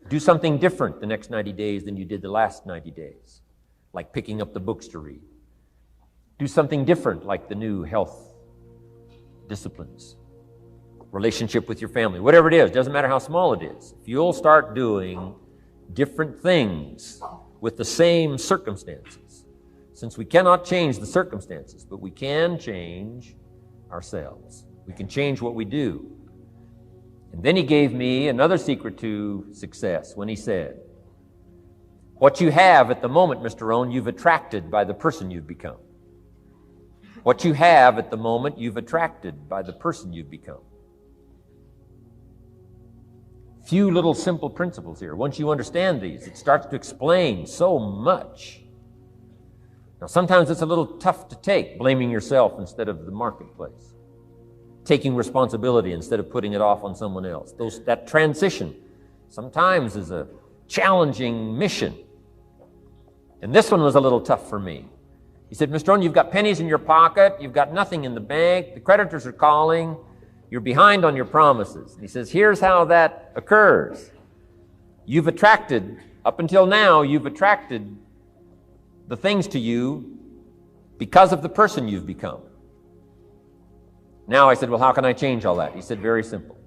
Do something different the next 90 days than you did the last 90 days, like picking up the books to read. Do something different, like the new health disciplines, relationship with your family, whatever it is, doesn't matter how small it is. If you'll start doing different things with the same circumstances, since we cannot change the circumstances, but we can change ourselves. We can change what we do. And then he gave me another secret to success when he said, what you have at the moment, Mr. Rohn, you've attracted by the person you've become. What you have at the moment, you've attracted by the person you've become. Few little simple principles here. Once you understand these, it starts to explain so much. Now, sometimes it's a little tough to take, blaming yourself instead of the marketplace. Taking responsibility instead of putting it off on someone else. That transition sometimes is a challenging mission. And this one was a little tough for me. He said, Mr. Rohn, you've got pennies in your pocket, you've got nothing in the bank, the creditors are calling, you're behind on your promises. And he says, here's how that occurs. You've attracted, up until now, you've attracted the things to you because of the person you've become. Now I said, well, how can I change all that? He said, very simple.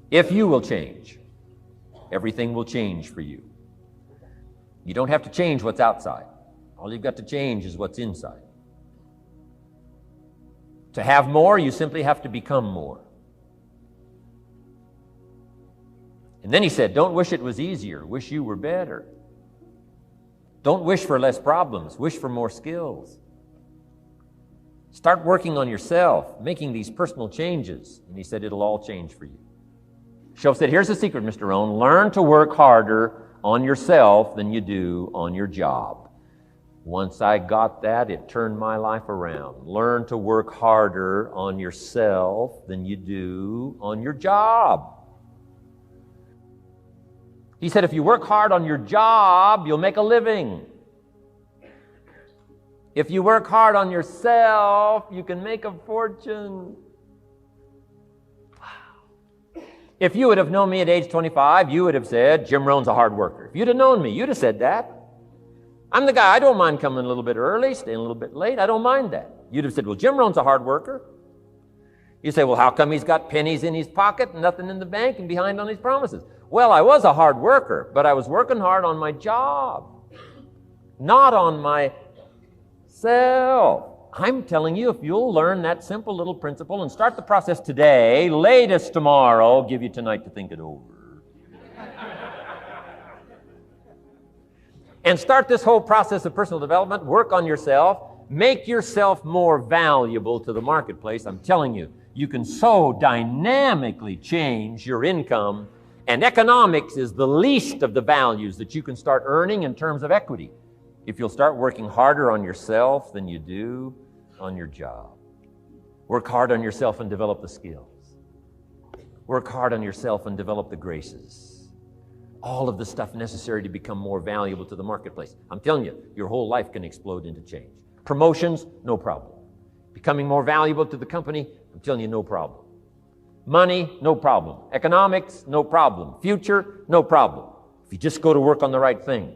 If you will change, everything will change for you. You don't have to change what's outside. All you've got to change is what's inside. To have more, you simply have to become more. And then he said, don't wish it was easier. Wish you were better. Don't wish for less problems. Wish for more skills. Start working on yourself, making these personal changes. And he said, it'll all change for you. Shoaff said, here's the secret, Mr. Rohn. Learn to work harder on yourself than you do on your job. Once I got that, it turned my life around. Learn to work harder on yourself than you do on your job. He said, if you work hard on your job, you'll make a living. If you work hard on yourself, you can make a fortune. Wow. If you would have known me at age 25, you would have said, Jim Rohn's a hard worker. If you'd have known me, you'd have said that. I'm the guy, I don't mind coming a little bit early, staying a little bit late. I don't mind that. You'd have said, well, Jim Rohn's a hard worker. You say, well, how come he's got pennies in his pocket and nothing in the bank and behind on his promises? Well, I was a hard worker, but I was working hard on my job, not on myself. I'm telling you, if you'll learn that simple little principle and start the process today, latest tomorrow, give you tonight to think it over. And start this whole process of personal development, work on yourself, make yourself more valuable to the marketplace. I'm telling you, you can so dynamically change your income, and economics is the least of the values that you can start earning in terms of equity if you'll start working harder on yourself than you do on your job. Work hard on yourself and develop the skills. Work hard on yourself and develop the graces. All of the stuff necessary to become more valuable to the marketplace. I'm telling you, your whole life can explode into change. Promotions, no problem. Becoming more valuable to the company, I'm telling you, no problem. Money, no problem. Economics, no problem. Future, no problem. If you just go to work on the right thing.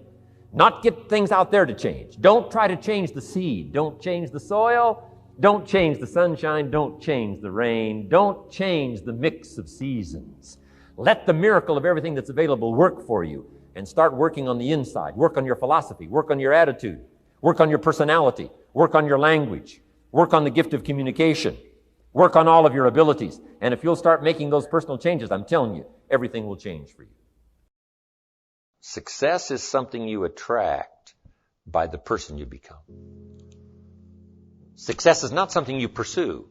Not get things out there to change. Don't try to change the seed. Don't change the soil. Don't change the sunshine. Don't change the rain. Don't change the mix of seasons. Let the miracle of everything that's available work for you, and start working on the inside. Work on your philosophy. Work on your attitude. Work on your personality. Work on your language. Work on the gift of communication. Work on all of your abilities. And if you'll start making those personal changes, I'm telling you, everything will change for you. Success is something you attract by the person you become. Success is not something you pursue,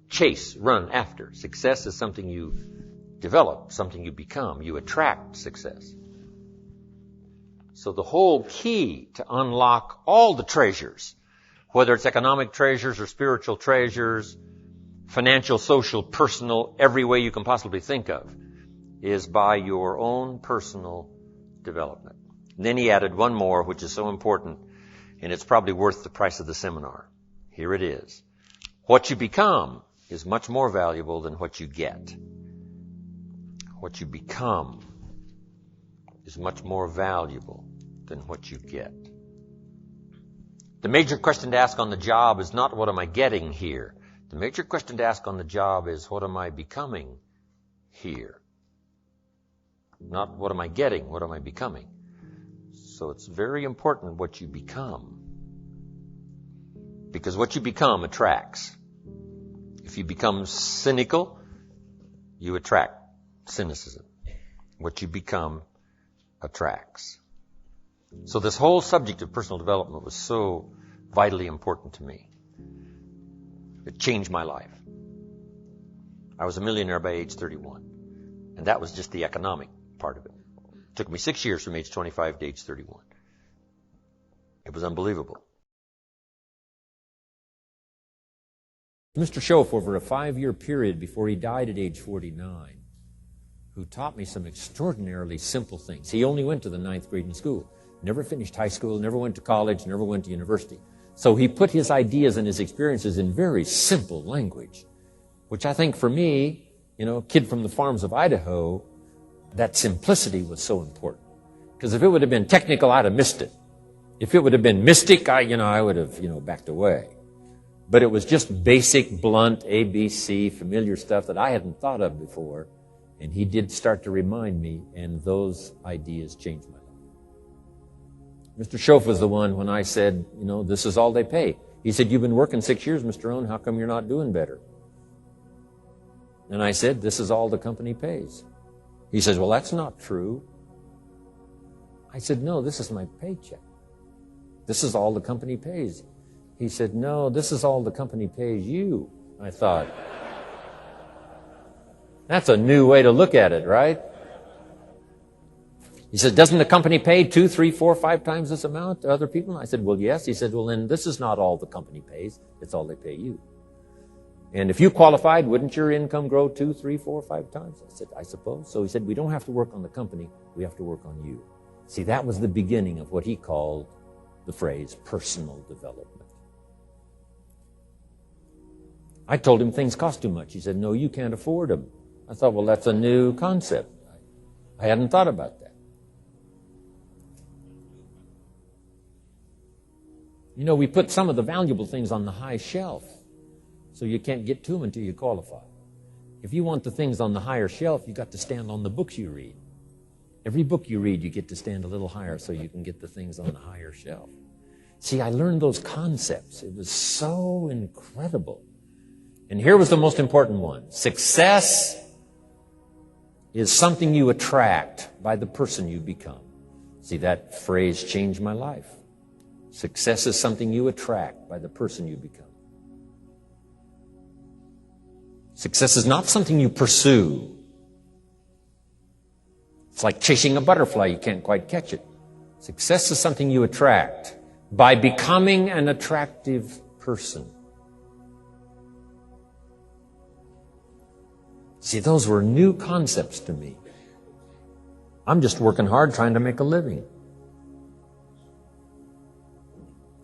chase, run after. Success is something you develop, something you become. You attract success. So the whole key to unlock all the treasures, whether it's economic treasures or spiritual treasures, financial, social, personal, every way you can possibly think of, is by your own personal development. And then he added one more, which is so important, and it's probably worth the price of the seminar. Here it is. What you become is much more valuable than what you get. what you become is much more valuable than what you get. The major question to ask on the job is not what am I getting here. The major question to ask on the job is what am I becoming here? Not what am I getting, what am I becoming? So it's very important what you become. Because what you become attracts. If you become cynical, you attract cynicism. What you become attracts. So this whole subject of personal development was so vitally important to me. It changed my life. I was a millionaire by age 31. And that was just the economic part of it. It took me 6 years from age 25 to age 31. It was unbelievable. Mr. Shoaff, over a 5-year period before he died at age 49, who taught me some extraordinarily simple things. He only went to the 9th grade in school, never finished high school, never went to college, never went to university. So he put his ideas and his experiences in very simple language, which I think for me, kid from the farms of Idaho, that simplicity was so important. Because if it would have been technical, I'd have missed it. If it would have been mystic, I would have, backed away. But it was just basic, blunt, ABC, familiar stuff that I hadn't thought of before. And he did start to remind me, and those ideas changed my life. Mr. Shoaff was the one when I said, this is all they pay. He said, you've been working 6 years, Mr. Owen, how come you're not doing better? And I said, this is all the company pays. He says, well, that's not true. I said, no, this is my paycheck. This is all the company pays. He said, no, this is all the company pays you. I thought, that's a new way to look at it, right? He said, doesn't the company pay 2, 3, 4, 5 times this amount to other people? I said, well, yes. He said, well, then this is not all the company pays. It's all they pay you. And if you qualified, wouldn't your income grow 2, 3, 4, 5 times? I said, I suppose. So he said, we don't have to work on the company. We have to work on you. See, that was the beginning of what he called the phrase personal development. I told him things cost too much. He said, no, you can't afford them. I thought, well, that's a new concept. I hadn't thought about that. We put some of the valuable things on the high shelf, so you can't get to them until you qualify. If you want the things on the higher shelf, you got to stand on the books you read. Every book you read, you get to stand a little higher so you can get the things on the higher shelf. See, I learned those concepts. It was so incredible. And here was the most important one. Success is something you attract by the person you become. See, that phrase changed my life. Success is something you attract by the person you become. Success is not something you pursue. It's like chasing a butterfly. You can't quite catch it. Success is something you attract by becoming an attractive person. See, those were new concepts to me. I'm just working hard trying to make a living.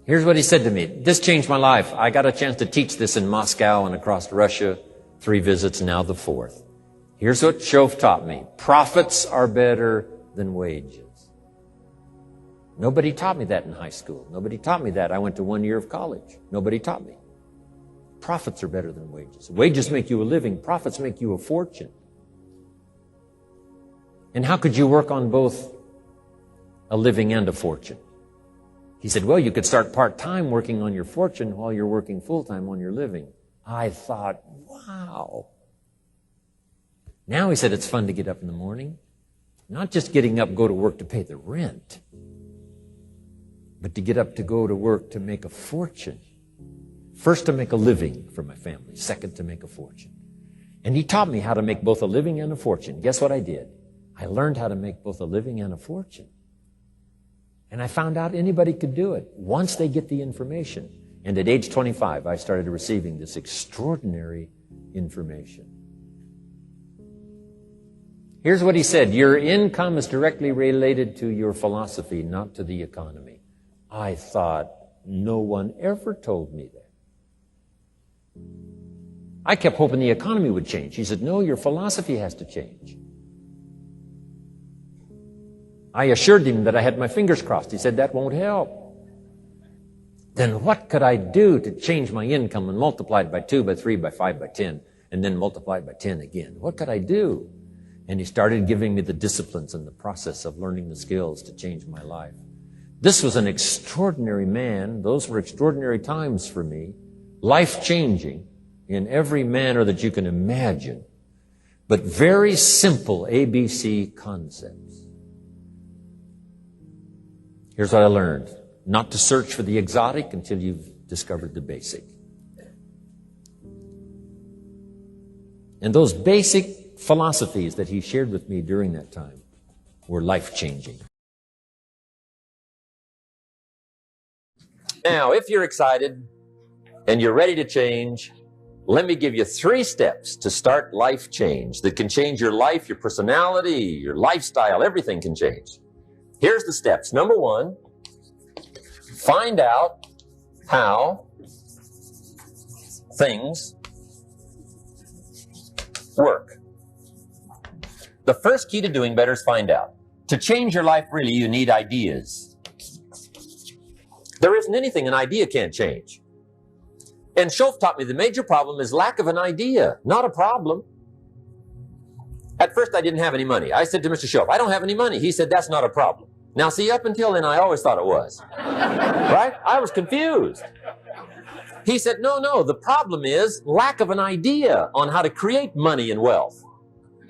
Here's what he said to me. This changed my life. I got a chance to teach this in Moscow and across Russia. 3 visits, now the 4th. Here's what Shoaff taught me. Profits are better than wages. Nobody taught me that in high school. Nobody taught me that. I went to 1 year of college. Nobody taught me. Profits are better than wages. Wages make you a living. Profits make you a fortune. And how could you work on both a living and a fortune? He said, well, you could start part-time working on your fortune while you're working full-time on your living. I thought, wow. Now, he said, it's fun to get up in the morning. Not just getting up, go to work to pay the rent, but to get up to go to work to make a fortune. First, to make a living for my family. Second, to make a fortune. And he taught me how to make both a living and a fortune. Guess what I did? I learned how to make both a living and a fortune. And I found out anybody could do it once they get the information. And at age 25, I started receiving this extraordinary information. Here's what he said. Your income is directly related to your philosophy, not to the economy. I thought, no one ever told me that. I kept hoping the economy would change. He said, no, your philosophy has to change. I assured him that I had my fingers crossed. He said, that won't help. Then what could I do to change my income and multiply it by 2, by 3, by 5, by 10, and then multiply it by 10 again? What could I do? And he started giving me the disciplines and the process of learning the skills to change my life. This was an extraordinary man. Those were extraordinary times for me, life-changing in every manner that you can imagine, but very simple ABC concepts. Here's what I learned. Not to search for the exotic until you've discovered the basic. And those basic philosophies that he shared with me during that time were life-changing. Now, if you're excited and you're ready to change, let me give you 3 steps to start life change that can change your life, your personality, your lifestyle, everything can change. Here's the steps. Number 1, find out how things work. The first key to doing better is find out. To change your life, really, you need ideas. There isn't anything an idea can't change. And Shoaff taught me the major problem is lack of an idea, not a problem. At first, I didn't have any money. I said to Mr. Shoaff, I don't have any money. He said, that's not a problem. Now, see, up until then, I always thought it was. Right? I was confused. He said, no, the problem is lack of an idea on how to create money and wealth.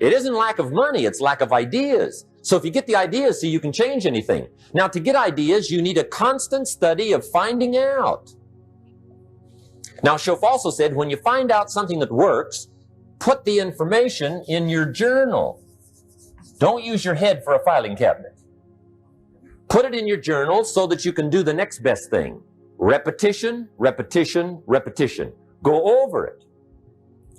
It isn't lack of money, it's lack of ideas. So if you get the ideas, see, you can change anything. Now, to get ideas, you need a constant study of finding out. Now, Shoaff also said, when you find out something that works, put the information in your journal. Don't use your head for a filing cabinet. Put it in your journal so that you can do the next best thing. Repetition, repetition, repetition. Go over it.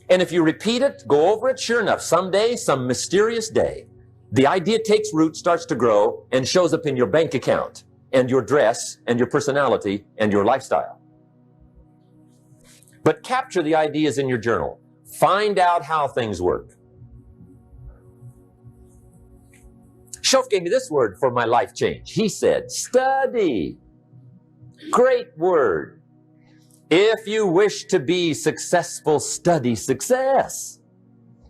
And if you repeat it, go over it, sure enough, someday, some mysterious day, the idea takes root, starts to grow, and shows up in your bank account, and your dress, and your personality, and your lifestyle. But capture the ideas in your journal. Find out how things work. Shoaff gave me this word for my life change. He said, study. Great word. If you wish to be successful, study success.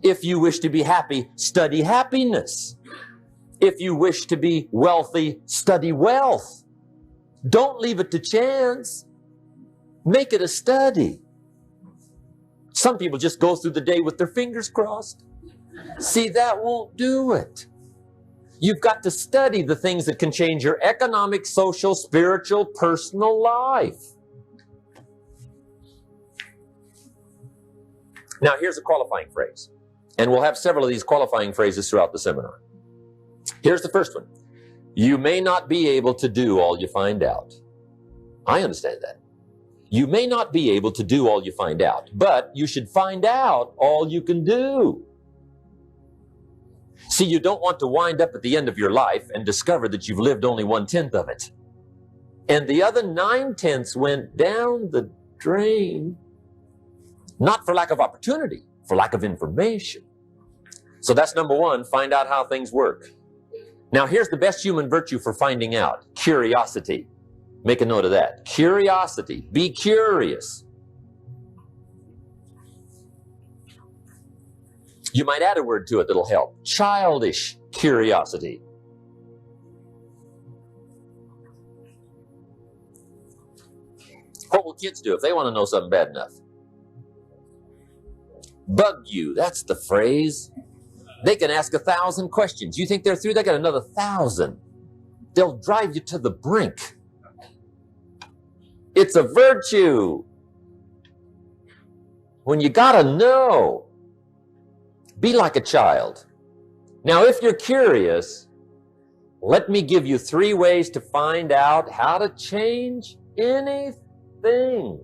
If you wish to be happy, study happiness. If you wish to be wealthy, study wealth. Don't leave it to chance. Make it a study. Some people just go through the day with their fingers crossed. See, that won't do it. You've got to study the things that can change your economic, social, spiritual, personal life. Now, here's a qualifying phrase. And we'll have several of these qualifying phrases throughout the seminar. Here's the first one. You may not be able to do all you find out. I understand that. You may not be able to do all you find out, but you should find out all you can do. See, you don't want to wind up at the end of your life and discover that you've lived only 1/10 of it. And the other 9/10 went down the drain. Not for lack of opportunity, for lack of information. So that's number 1, find out how things work. Now here's the best human virtue for finding out, curiosity. Make a note of that. Curiosity. Be curious. You might add a word to it that'll help. Childish curiosity. What will kids do if they want to know something bad enough? Bug you. That's the phrase. They can ask 1,000 questions. You think they're through? They got another 1,000. They'll drive you to the brink. It's a virtue. When you gotta know, be like a child. Now, if you're curious, let me give you 3 ways to find out how to change anything.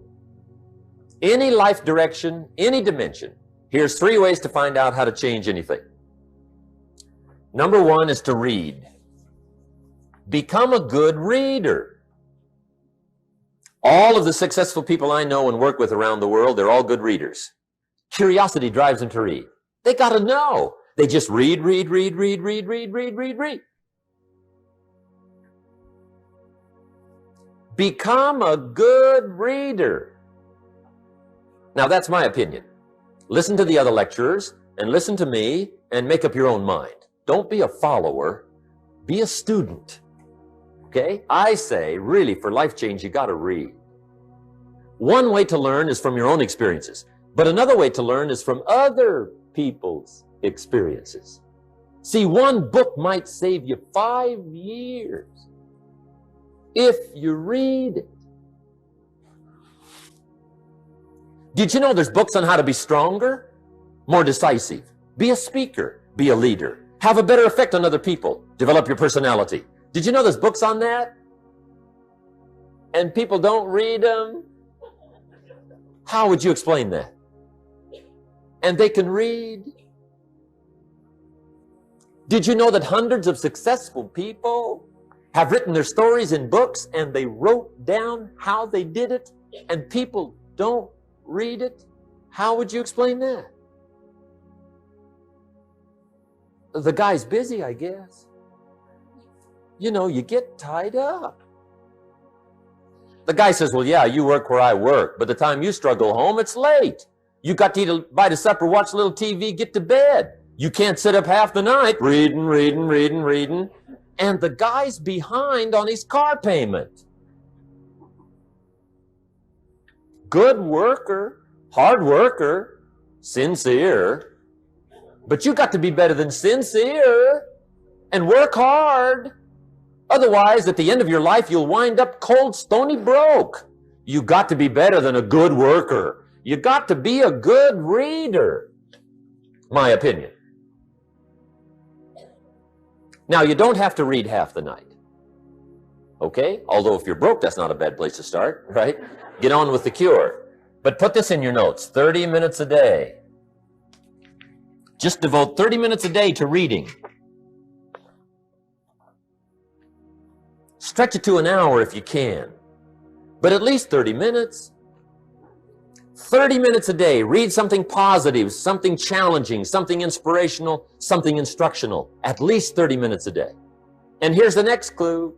Any life direction, any dimension. Here's 3 ways to find out how to change anything. Number 1 is to read. Become a good reader. All of the successful people I know and work with around the world, they're all good readers. Curiosity drives them to read. They got to know. They just read. Become a good reader. Now, that's my opinion. Listen to the other lecturers and listen to me and make up your own mind. Don't be a follower, be a student. Okay? I say, really, for life change, you got to read. One way to learn is from your own experiences, but another way to learn is from other people's experiences. See, one book might save you 5 years if you read it. Did you know there's books on how to be stronger, more decisive, be a speaker, be a leader, have a better effect on other people, develop your personality? Did you know there's books on that? And people don't read them? How would you explain that? And they can read. Did you know that hundreds of successful people have written their stories in books and they wrote down how they did it and people don't read it? How would you explain that? The guy's busy, I guess. You know, you get tied up. The guy says, well, yeah, you work where I work, but the time you struggle home, it's late. You got to eat a bite of supper, watch a little TV, get to bed. You can't sit up half the night reading. And the guy's behind on his car payment. Good worker, hard worker, sincere. But you got to be better than sincere and work hard. Otherwise, at the end of your life, you'll wind up cold, stony broke. You got to be better than a good worker. You got to be a good reader. My opinion. Now, you don't have to read half the night. Okay? Although if you're broke, that's not a bad place to start, right? Get on with the cure. But put this in your notes, 30 minutes a day. Just devote 30 minutes a day to reading. Stretch it to an hour if you can, but at least 30 minutes. 30 minutes a day, read something positive, something challenging, something inspirational, something instructional, at least 30 minutes a day. And here's the next clue.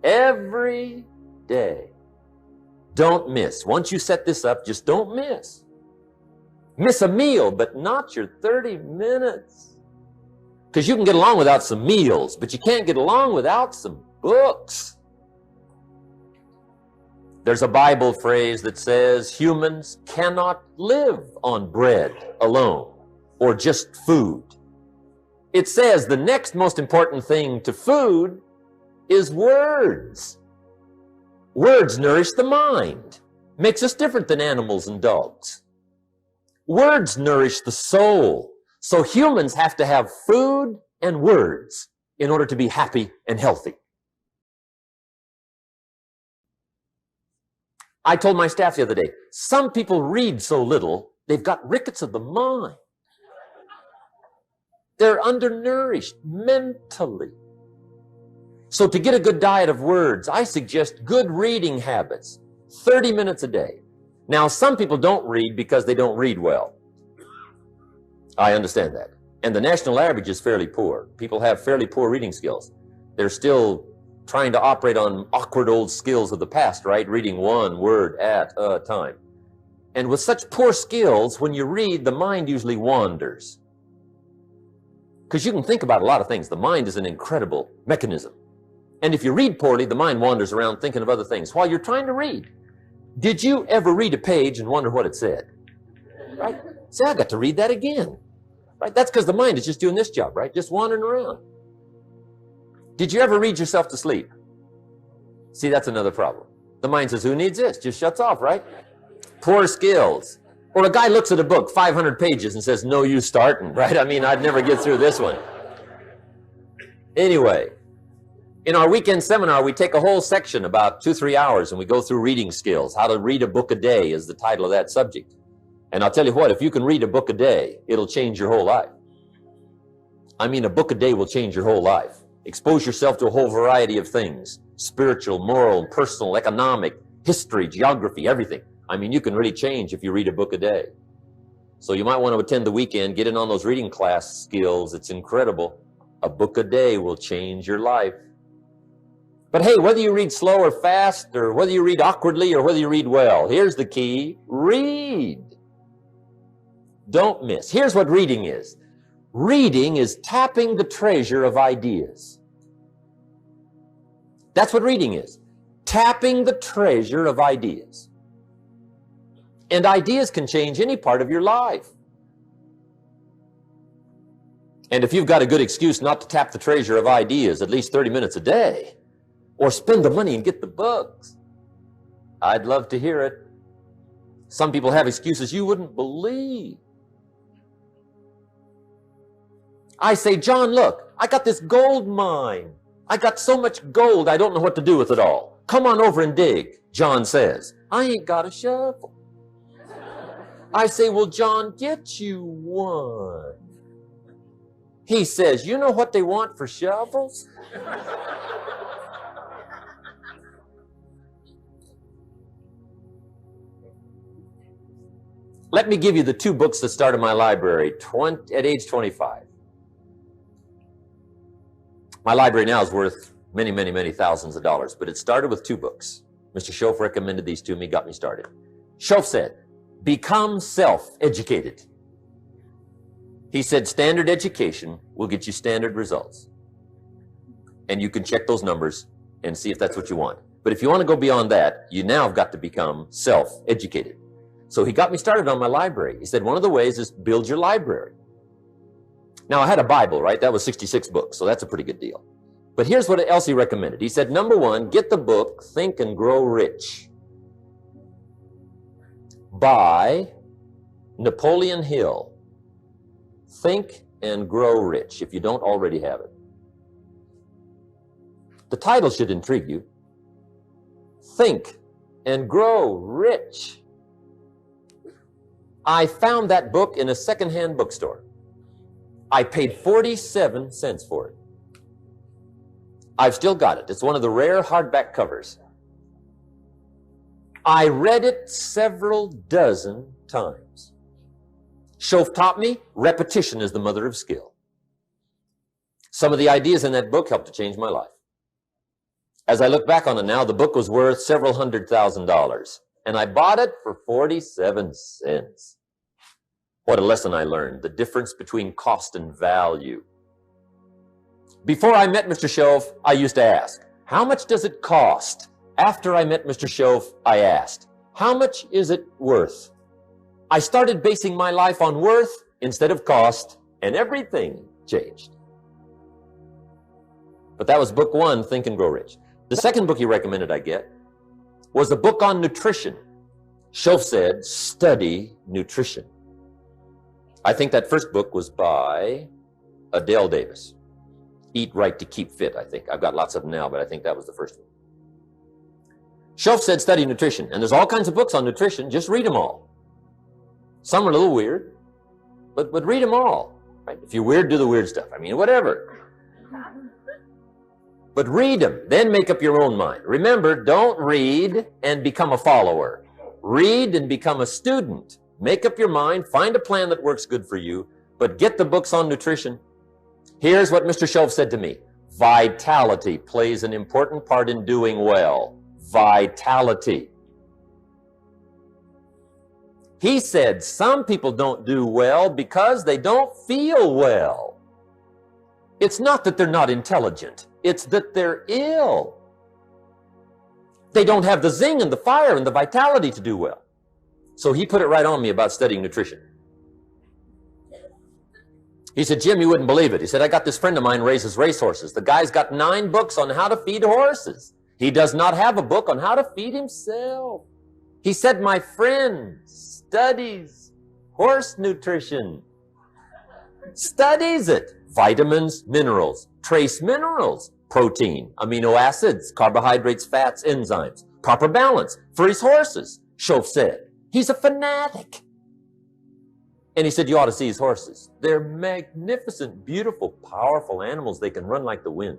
Every day. Don't miss. Once you set this up, just don't miss. Miss a meal, but not your 30 minutes. Because you can get along without some meals, but you can't get along without some books. There's a Bible phrase that says humans cannot live on bread alone or just food. It says the next most important thing to food is words. Words nourish the mind, makes us different than animals and dogs. Words nourish the soul. So humans have to have food and words in order to be happy and healthy. I told my staff the other day, some people read so little, they've got rickets of the mind. They're undernourished mentally. So to get a good diet of words, I suggest good reading habits, 30 minutes a day. Now, some people don't read because they don't read well. I understand that. And the national average is fairly poor. People have fairly poor reading skills. They're still trying to operate on awkward old skills of the past, right? Reading one word at a time. And with such poor skills, when you read, the mind usually wanders. Because you can think about a lot of things. The mind is an incredible mechanism. And if you read poorly, the mind wanders around thinking of other things while you're trying to read. Did you ever read a page and wonder what it said? Right? Say, I got to read that again. Right? That's because the mind is just doing this job, right? Just wandering around. Did you ever read yourself to sleep? See, that's another problem. The mind says, who needs this? Just shuts off, right? Poor skills. Or a guy looks at a book, 500 pages, and says, no use starting, right? I mean, I'd never get through this one. Anyway, in our weekend seminar, we take a whole section, about 2-3 hours, and we go through reading skills. How to read a book a day is the title of that subject. And I'll tell you what, if you can read a book a day, it'll change your whole life. I mean, a book a day will change your whole life. Expose yourself to a whole variety of things, spiritual, moral, personal, economic, history, geography, everything. I mean, you can really change if you read a book a day. So you might want to attend the weekend, get in on those reading class skills. It's incredible. A book a day will change your life. But hey, whether you read slow or fast, or whether you read awkwardly or whether you read well, here's the key: read. Don't miss. Here's what reading is. Reading is tapping the treasure of ideas. That's what reading is. Tapping the treasure of ideas. And ideas can change any part of your life. And if you've got a good excuse not to tap the treasure of ideas at least 30 minutes a day, or spend the money and get the books, I'd love to hear it. Some people have excuses you wouldn't believe. I say, John, look, I got this gold mine. I got so much gold, I don't know what to do with it all. Come on over and dig. John says, I ain't got a shovel. I say, well, John, get you one. He says, you know what they want for shovels? Let me give you the 2 books that started my library at age 25. My library now is worth many, many, many thousands of dollars, but it started with 2 books. Mr. Shoaff recommended these to me, got me started. Shoaff said, become self-educated. He said, standard education will get you standard results. And you can check those numbers and see if that's what you want. But if you want to go beyond that, you now have got to become self-educated. So he got me started on my library. He said, one of the ways is build your library. Now, I had a Bible, right? That was 66 books, so that's a pretty good deal. But here's what else he recommended. He said, number 1, get the book, Think and Grow Rich, by Napoleon Hill. Think and Grow Rich, if you don't already have it. The title should intrigue you. Think and Grow Rich. I found that book in a secondhand bookstore. I paid 47 cents for it. I've still got it. It's one of the rare hardback covers. I read it several dozen times. Shoaff taught me repetition is the mother of skill. Some of the ideas in that book helped to change my life. As I look back on it now, the book was worth several $100,000, and I bought it for 47 cents. What a lesson I learned, the difference between cost and value. Before I met Mr. Shoaff, I used to ask, how much does it cost? After I met Mr. Shoaff, I asked, how much is it worth? I started basing my life on worth instead of cost, and everything changed. But that was book 1, Think and Grow Rich. The second book he recommended I get was a book on nutrition. Shoaff said, study nutrition. I think that first book was by Adele Davis. Eat Right to Keep Fit, I think. I've got lots of them now, but I think that was the first one. Shoaff said study nutrition, and there's all kinds of books on nutrition. Just read them all. Some are a little weird, but read them all. Right? If you're weird, do the weird stuff. I mean, whatever. But read them, then make up your own mind. Remember, don't read and become a follower. Read and become a student. Make up your mind, find a plan that works good for you, but get the books on nutrition. Here's what Mr. Shoaff said to me. Vitality plays an important part in doing well. Vitality. He said some people don't do well because they don't feel well. It's not that they're not intelligent. It's that they're ill. They don't have the zing and the fire and the vitality to do well. So he put it right on me about studying nutrition. He said, Jim, you wouldn't believe it. He said, I got this friend of mine raises racehorses. The guy's got 9 books on how to feed horses. He does not have a book on how to feed himself. He said, my friend studies horse nutrition. Studies it. Vitamins, minerals, trace minerals, protein, amino acids, carbohydrates, fats, enzymes, proper balance for his horses. Shoaff said, he's a fanatic. And he said, you ought to see his horses. They're magnificent, beautiful, powerful animals. They can run like the wind.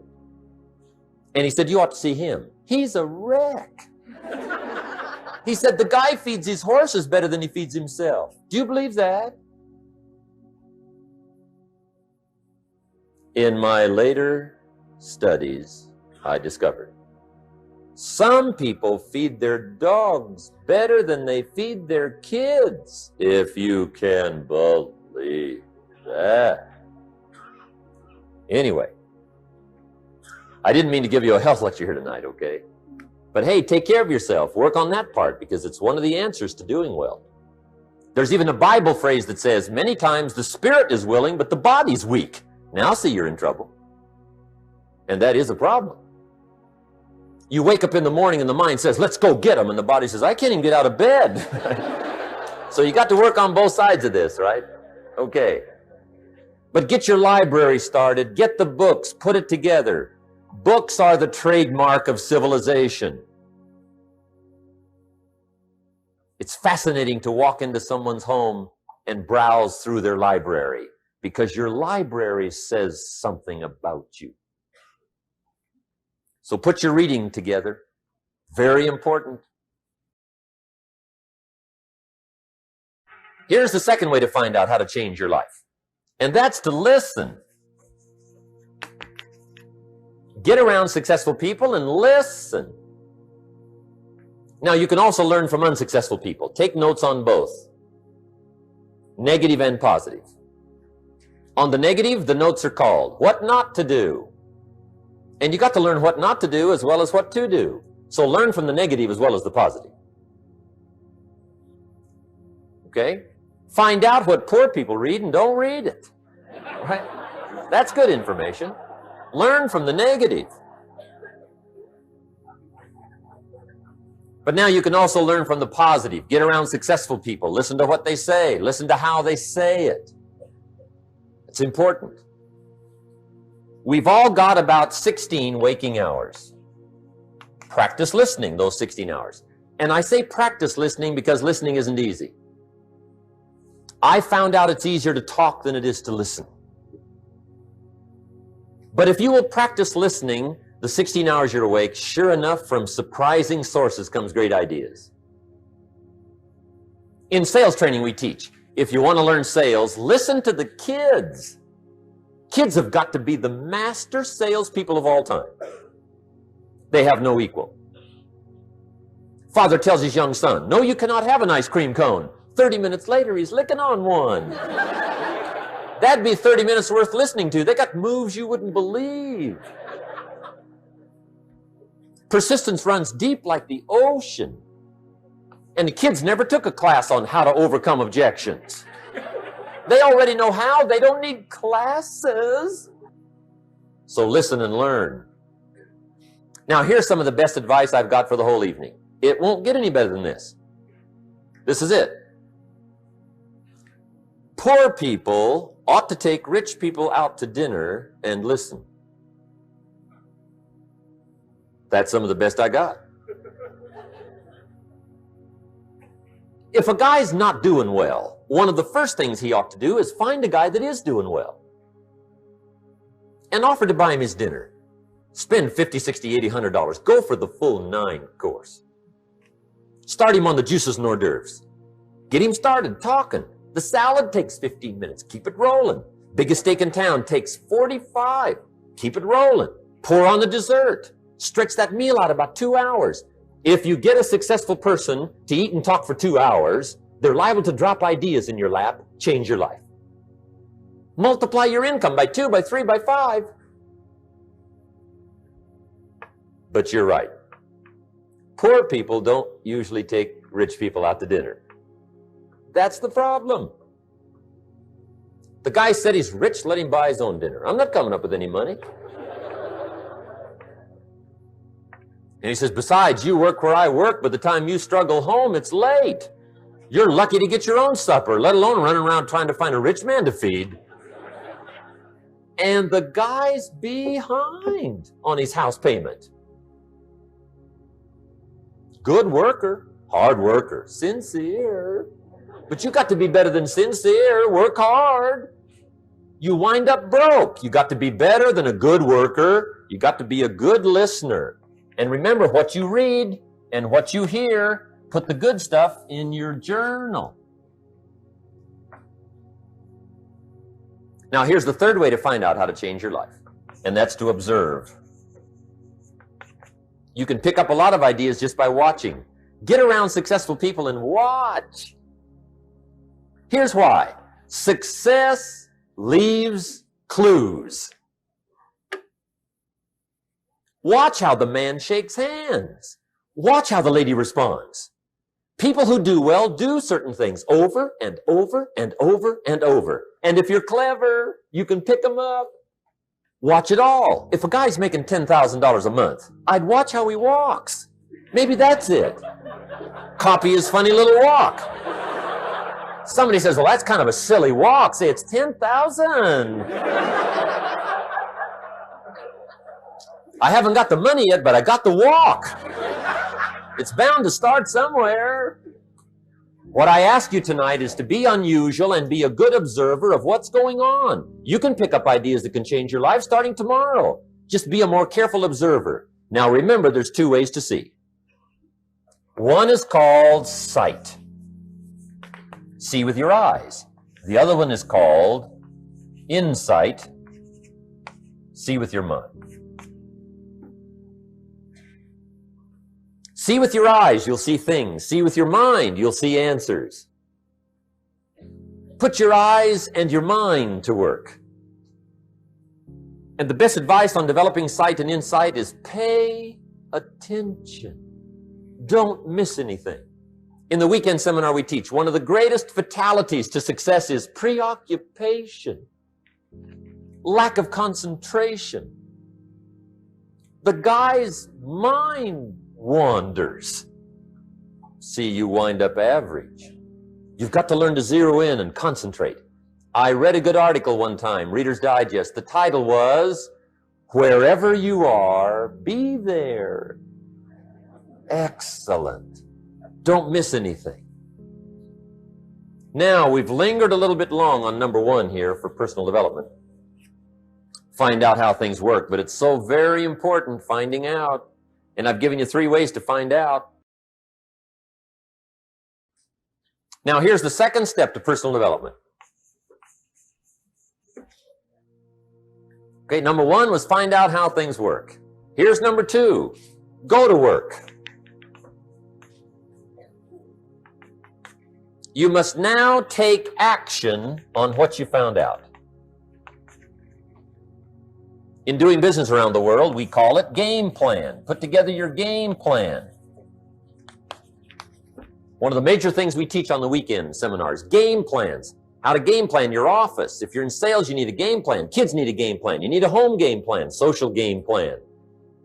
And he said, you ought to see him. He's a wreck. He said, the guy feeds his horses better than he feeds himself. Do you believe that? In my later studies, I discovered Some people feed their dogs better than they feed their kids, if you can believe that. Anyway, I didn't mean to give you a health lecture here tonight, okay? But hey, take care of yourself. Work on that part because it's one of the answers to doing well. There's even a Bible phrase that says, many times the spirit is willing, but the body's weak. Now see, you're in trouble. And that is a problem. You wake up in the morning and the mind says, let's go get them. And the body says, I can't even get out of bed. So you got to work on both sides of this, right? Okay. But get your library started. Get the books. Put it together. Books are the trademark of civilization. It's fascinating to walk into someone's home and browse through their library because your library says something about you. So put your reading together. Very important. Here's the second way to find out how to change your life, and that's to listen. Get around successful people and listen. Now, you can also learn from unsuccessful people. Take notes on both, negative and positive. On the negative, the notes are called what not to do. And you got to learn what not to do as well as what to do. So learn from the negative as well as the positive. Okay? Find out what poor people read and don't read it. Right? That's good information. Learn from the negative. But now you can also learn from the positive. Get around successful people. Listen to what they say. Listen to how they say it. It's important. We've all got about 16 waking hours. Practice listening those 16 hours. And I say practice listening because listening isn't easy. I found out it's easier to talk than it is to listen. But if you will practice listening the 16 hours you're awake, sure enough, from surprising sources comes great ideas. In sales training we teach, if you want to learn sales, listen to the kids. Kids have got to be the master salespeople of all time. They have no equal. Father tells his young son, no, you cannot have an ice cream cone. 30 minutes later, he's licking on one. That'd be 30 minutes worth listening to. They got moves you wouldn't believe. Persistence runs deep like the ocean. And the kids never took a class on how to overcome objections. They already know how. They don't need classes. So listen and learn. Now, here's some of the best advice I've got for the whole evening. It won't get any better than this. This is it. Poor people ought to take rich people out to dinner and listen. That's some of the best I got. If a guy's not doing well, one of the first things he ought to do is find a guy that is doing well and offer to buy him his dinner. Spend $50, $60, $80, $100. Go for the full 9 course. Start him on the juices and hors d'oeuvres. Get him started talking. The salad takes 15 minutes. Keep it rolling. Biggest steak in town takes 45. Keep it rolling. Pour on the dessert. Stretch that meal out about 2 hours. If you get a successful person to eat and talk for 2 hours, they're liable to drop ideas in your lap, change your life. Multiply your income by 2, by 3, by 5. But you're right. Poor people don't usually take rich people out to dinner. That's the problem. The guy said he's rich, let him buy his own dinner. I'm not coming up with any money. And he says, besides, you work where I work. By the time you struggle home, it's late. You're lucky to get your own supper, let alone running around trying to find a rich man to feed. And the guy's behind on his house payment. Good worker, hard worker, sincere. But you got to be better than sincere. Work hard. You wind up broke. You got to be better than a good worker. You got to be a good listener. And remember, what you read and what you hear, put the good stuff in your journal. Now, here's the third way to find out how to change your life, and that's to observe. You can pick up a lot of ideas just by watching. Get around successful people and watch. Here's why. Success leaves clues. Watch how the man shakes hands. Watch how the lady responds. People who do well do certain things over and over and over and over. And if you're clever, you can pick them up. Watch it all. If a guy's making $10,000 a month, I'd watch how he walks. Maybe that's it. Copy his funny little walk. Somebody says, well, that's kind of a silly walk. Say, it's 10,000. I haven't got the money yet, but I got the walk. It's bound to start somewhere. What I ask you tonight is to be unusual and be a good observer of what's going on. You can pick up ideas that can change your life starting tomorrow. Just be a more careful observer. Now remember, there's two ways to see. One is called sight. See with your eyes. The other one is called insight. See with your mind. See with your eyes, you'll see things. See with your mind, you'll see answers. Put your eyes and your mind to work. And the best advice on developing sight and insight is pay attention. Don't miss anything. In the weekend seminar we teach, one of the greatest fatalities to success is preoccupation, lack of concentration. The guy's mind wanders. See, you wind up average. You've got to learn to zero in and concentrate. I read a good article one time, Reader's Digest. The title was, Wherever You Are, Be There. Excellent. Don't miss anything. Now, we've lingered a little bit long on number one here for personal development. Find out how things work, but it's so very important finding out. And I've given you 3 ways to find out. Now, here's the second step to personal development. Okay, number 1 was find out how things work. Here's number 2, go to work. You must now take action on what you found out. In doing business around the world, we call it game plan. Put together your game plan. One of the major things we teach on the weekend seminars, game plans. How to game plan your office. If you're in sales, you need a game plan. Kids need a game plan. You need a home game plan, social game plan,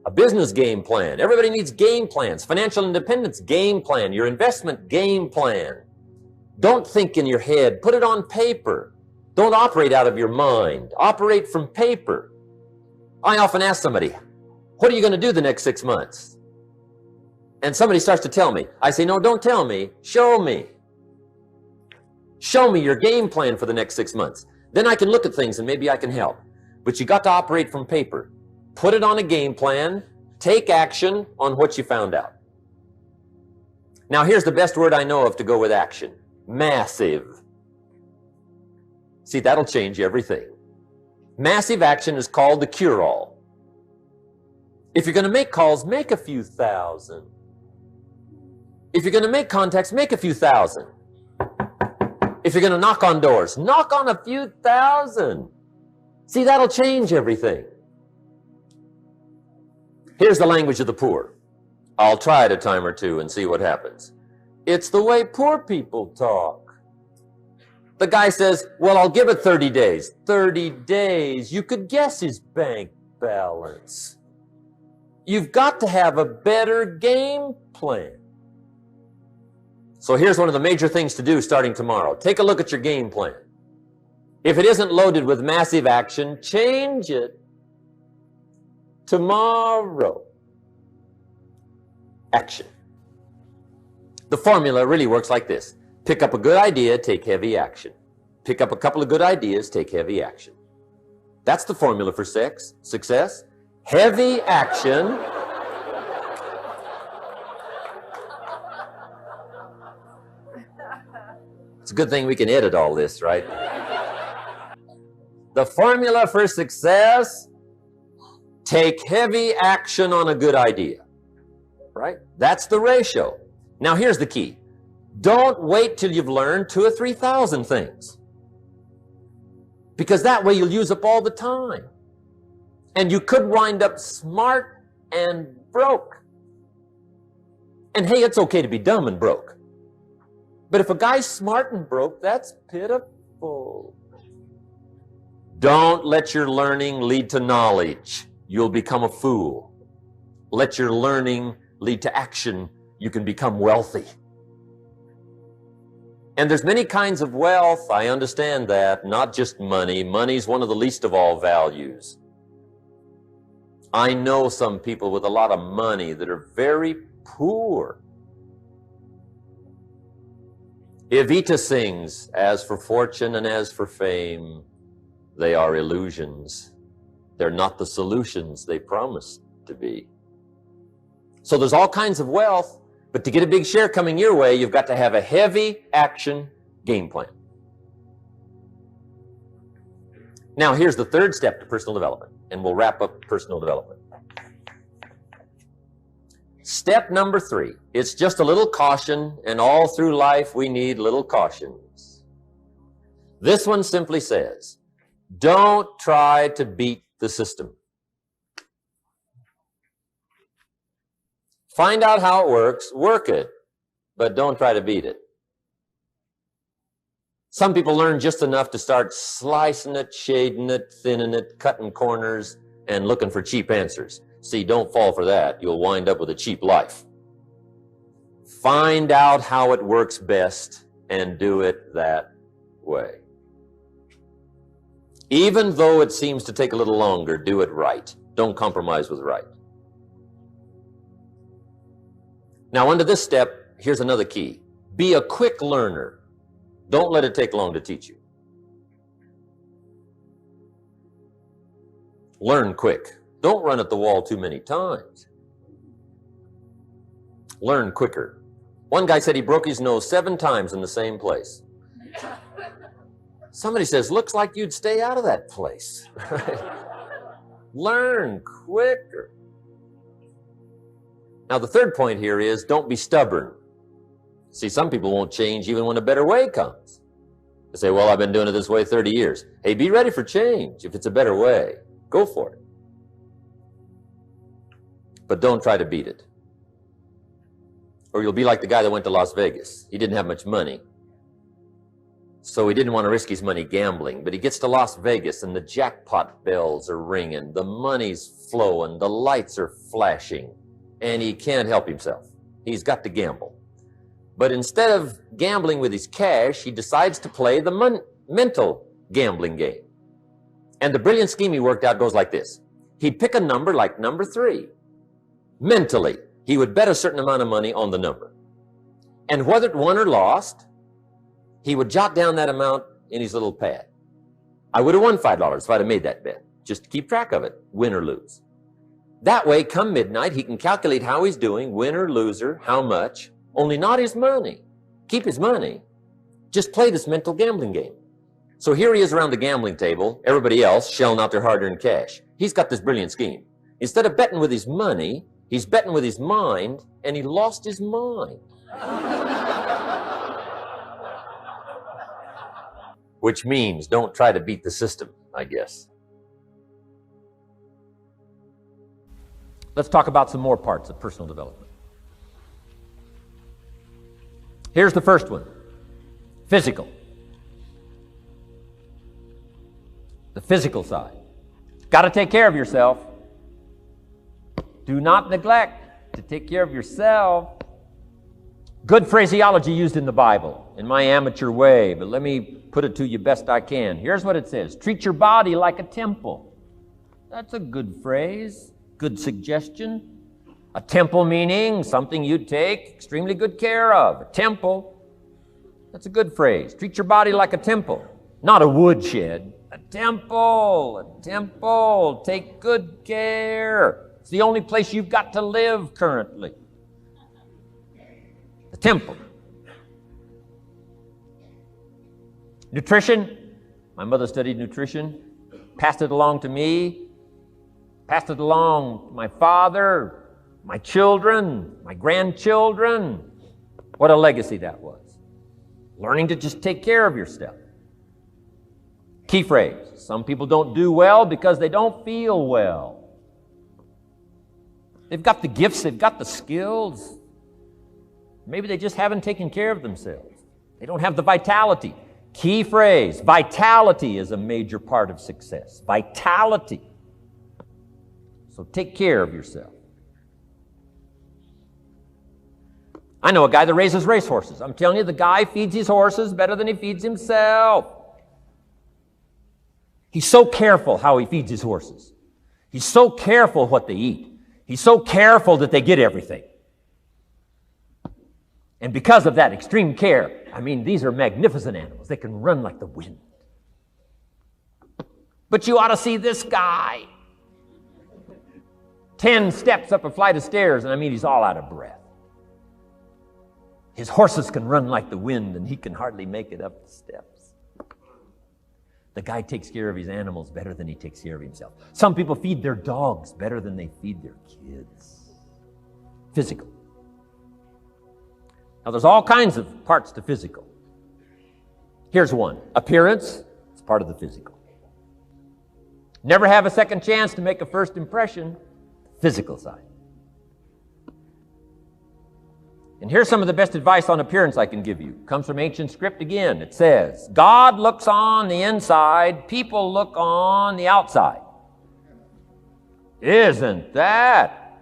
a business game plan. Everybody needs game plans. Financial independence, game plan. Your investment, game plan. Don't think in your head. Put it on paper. Don't operate out of your mind. Operate from paper. I often ask somebody, what are you going to do the next 6 months? And somebody starts to tell me. I say, no, don't tell me. Show me. Show me your game plan for the next 6 months. Then I can look at things and maybe I can help. But you got to operate from paper. Put it on a game plan. Take action on what you found out. Now, here's the best word I know of to go with action. Massive. See, that'll change everything. Massive action is called the cure-all. If you're going to make calls, make a few thousand. If you're going to make contacts, make a few thousand. If you're going to knock on doors, knock on a few thousand. See, that'll change everything. Here's the language of the poor. I'll try it a time or two and see what happens. It's the way poor people talk. The guy says, well, I'll give it 30 days. 30 days. You could guess his bank balance. You've got to have a better game plan. So here's one of the major things to do starting tomorrow. Take a look at your game plan. If it isn't loaded with massive action, change it tomorrow. Action. The formula really works like this. Pick up a good idea, take heavy action. Pick up a couple of good ideas, take heavy action. That's the formula for success. Heavy action. It's a good thing we can edit all this, right? The formula for success, take heavy action on a good idea. right? That's the ratio. Now here's the key. Don't wait till you've learned 2,000 or 3,000 things. Because that way you'll use up all the time. And you could wind up smart and broke. And hey, it's okay to be dumb and broke. But if a guy's smart and broke, that's pitiful. Don't let your learning lead to knowledge. You'll become a fool. Let your learning lead to action. You can become wealthy. And there's many kinds of wealth. I understand that. Not just money. Money's one of the least of all values. I know some people with a lot of money that are very poor. Evita sings, as for fortune and as for fame, they are illusions. They're not the solutions they promise to be. So there's all kinds of wealth, but to get a big share coming your way, you've got to have a heavy action game plan. Now here's the third step to personal development, and we'll wrap up personal development. Step number 3, it's just a little caution, and all through life we need little cautions. This one simply says, don't try to beat the system. Find out how it works, work it, but don't try to beat it. Some people learn just enough to start slicing it, shading it, thinning it, cutting corners, and looking for cheap answers. See, don't fall for that. You'll wind up with a cheap life. Find out how it works best and do it that way. Even though it seems to take a little longer, do it right. Don't compromise with right. Now, under this step, here's another key. Be a quick learner. Don't let it take long to teach you. Learn quick. Don't run at the wall too many times. Learn quicker. One guy said he broke his nose 7 times in the same place. Somebody says, looks like you'd stay out of that place. Learn quicker. Now, the third point here is don't be stubborn. See, some people won't change even when a better way comes. They say, well, I've been doing it this way 30 years. Hey, be ready for change. If it's a better way, go for it. But don't try to beat it. Or you'll be like the guy that went to Las Vegas. He didn't have much money, so he didn't want to risk his money gambling. But he gets to Las Vegas and the jackpot bells are ringing, the money's flowing, the lights are flashing, and he can't help himself. He's got to gamble. But instead of gambling with his cash, he decides to play the mental gambling game. And the brilliant scheme he worked out goes like this. He'd pick a number like number 3. Mentally, he would bet a certain amount of money on the number. And whether it won or lost, he would jot down that amount in his little pad. I would have won $5 if I'd have made that bet. Just to keep track of it, win or lose. That way, come midnight, he can calculate how he's doing, win or loser, how much, only not his money. Keep his money. Just play this mental gambling game. So here he is around the gambling table, everybody else shelling out their hard-earned cash. He's got this brilliant scheme. Instead of betting with his money, he's betting with his mind, and he lost his mind. Which means don't try to beat the system, I guess. Let's talk about some more parts of personal development. Here's the first one. Physical. The physical side. Got to take care of yourself. Do not neglect to take care of yourself. Good phraseology used in the Bible, in my amateur way, but let me put it to you best I can. Here's what it says. Treat your body like a temple. That's a good phrase, good suggestion. A temple meaning something you take extremely good care of. A temple, that's a good phrase. Treat your body like a temple, not a woodshed. A temple, a temple. Take good care. It's the only place you've got to live currently. The temple. Nutrition. My mother studied nutrition, passed it along to me, passed it along to my father, my children, my grandchildren. What a legacy that was. Learning to just take care of yourself. Key phrase. Some people don't do well because they don't feel well. They've got the gifts, they've got the skills. Maybe they just haven't taken care of themselves. They don't have the vitality. Key phrase. Vitality is a major part of success. Vitality. So take care of yourself. I know a guy that raises racehorses. I'm telling you, the guy feeds his horses better than he feeds himself. He's so careful how he feeds his horses. He's so careful what they eat. He's so careful that they get everything. And because of that extreme care, I mean, these are magnificent animals. They can run like the wind. But you ought to see this guy. 10 steps up a flight of stairs, and I mean, he's all out of breath. His horses can run like the wind, and he can hardly make it up the steps. The guy takes care of his animals better than he takes care of himself. Some people feed their dogs better than they feed their kids. Physical. Now, there's all kinds of parts to physical. Here's one. Appearance is part of the physical. Never have a second chance to make a first impression. Physical side. And here's some of the best advice on appearance I can give you. Comes from ancient script again. It says, God looks on the inside, people look on the outside. Isn't that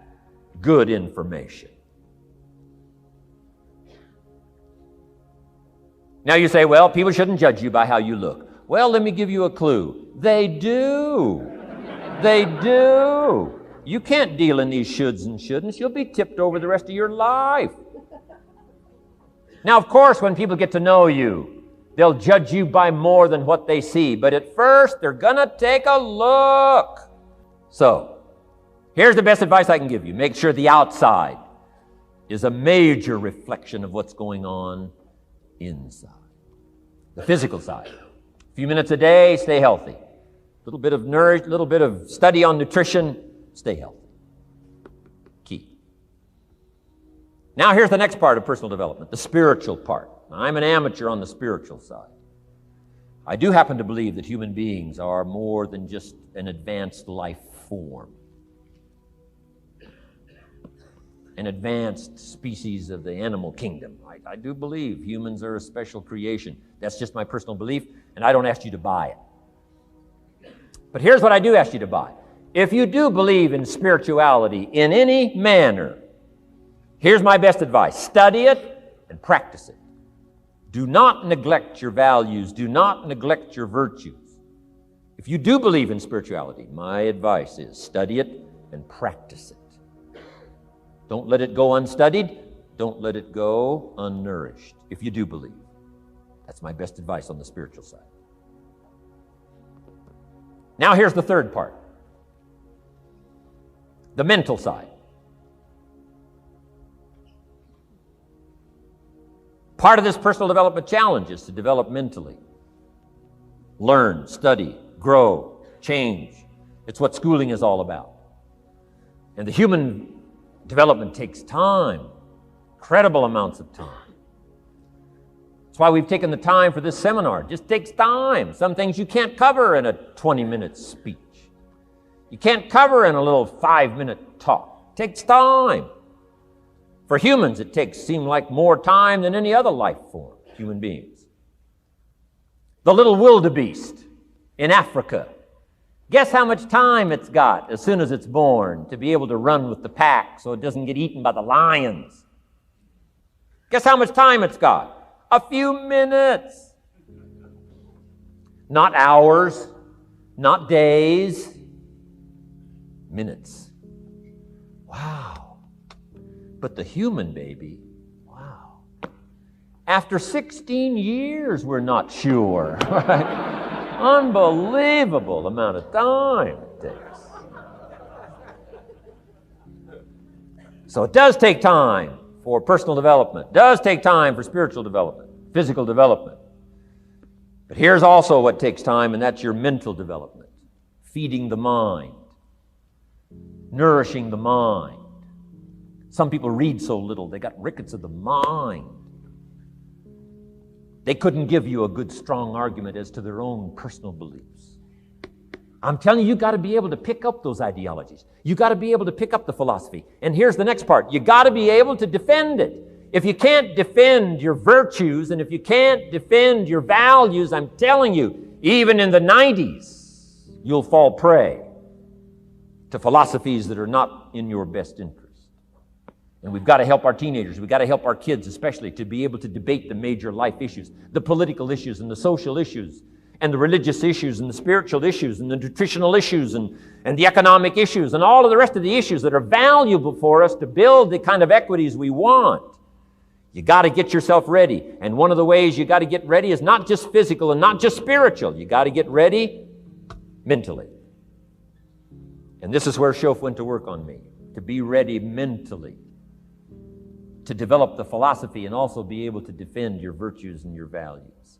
good information? Now you say, well, people shouldn't judge you by how you look. Well, let me give you a clue. They do. They do. You can't deal in these shoulds and shouldn'ts. You'll be tipped over the rest of your life. Now, of course, when people get to know you, they'll judge you by more than what they see. But at first, they're going to take a look. So, here's the best advice I can give you. Make sure the outside is a major reflection of what's going on inside. The physical side. A few minutes a day, stay healthy. A little bit of study on nutrition, stay healthy. Key. Now here's the next part of personal development, the spiritual part. I'm an amateur on the spiritual side. I do happen to believe that human beings are more than just an advanced life form. An advanced species of the animal kingdom. I do believe humans are a special creation. That's just my personal belief, and I don't ask you to buy it. But here's what I do ask you to buy. If you do believe in spirituality in any manner, here's my best advice. Study it and practice it. Do not neglect your values. Do not neglect your virtues. If you do believe in spirituality, my advice is study it and practice it. Don't let it go unstudied. Don't let it go unnourished, if you do believe. That's my best advice on the spiritual side. Now here's the third part. The mental side. Part of this personal development challenge is to develop mentally. Learn, study, grow, change. It's what schooling is all about. And the human development takes time, incredible amounts of time. That's why we've taken the time for this seminar. It just takes time. Some things you can't cover in a 20-minute speech. You can't cover in a little 5-minute talk. It takes time. For humans, it seems like more time than any other life form, human beings. The little wildebeest in Africa. Guess how much time it's got as soon as it's born to be able to run with the pack so it doesn't get eaten by the lions? Guess how much time it's got? A few minutes. Not hours, not days, minutes. Wow. But the human baby, wow. After 16 years, we're not sure. Right? Unbelievable amount of time it takes. So it does take time for personal development. It does take time for spiritual development, physical development. But here's also what takes time, and that's your mental development. Feeding the mind. Nourishing the mind. Some people read so little, they got rickets of the mind. They couldn't give you a good, strong argument as to their own personal beliefs. I'm telling you, you got to be able to pick up those ideologies. You got to be able to pick up the philosophy. And here's the next part. You got to be able to defend it. If you can't defend your virtues and if you can't defend your values, I'm telling you, even in the 90s, you'll fall prey to philosophies that are not in your best interest. And we've got to help our teenagers, we've got to help our kids especially to be able to debate the major life issues, the political issues and the social issues and the religious issues and the spiritual issues and the nutritional issues and the economic issues and all of the rest of the issues that are valuable for us to build the kind of equities we want. You got to get yourself ready. And one of the ways you got to get ready is not just physical and not just spiritual. You got to get ready mentally. And this is where Shoaff went to work on me, to be ready mentally, to develop the philosophy and also be able to defend your virtues and your values.